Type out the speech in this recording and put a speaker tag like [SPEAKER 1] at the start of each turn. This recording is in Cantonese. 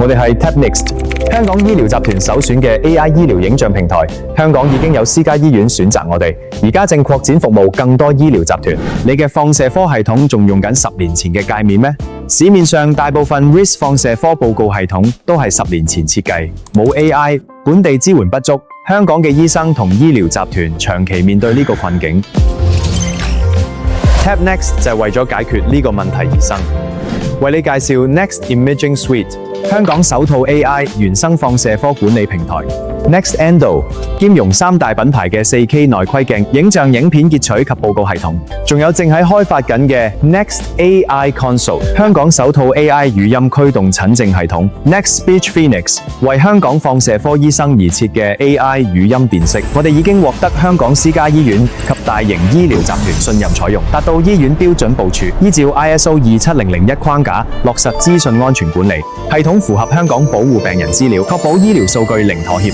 [SPEAKER 1] 我哋係 TapNext， 香港醫療集團首選嘅 AI 醫療影像平台。香港已經有私家醫院選擇我哋，而家正擴展服務更多醫療集團。你嘅放射科系統仲用緊10年前嘅界面咩？市面上大部分 RIS 放射科報告系統都係10年前設計，冇 AI， 本地支援不足，香港嘅醫生同醫療集團長期面對呢個困境。TapNext 就係為咗解決呢個問題而生，為你介紹 Next Imaging Suite， 香港首套 AI 原生放射科管理平台。Next Endo 兼容3大品牌嘅 4K 內窺鏡影像影片截取及報告系統，仲有正喺開發緊嘅 Next AI Console， 香港首套 AI 語音驅動診症系統。Next Speech Phoenix 為香港放射科醫生而設嘅 AI 語音辨識，我哋已經獲得香港私家醫院及大型醫療集團信任採用，達到醫院標準部署，依照 ISO 27001框架落實資訊安全管理，系統符合香港保護病人資料，確保醫療數據零妥協。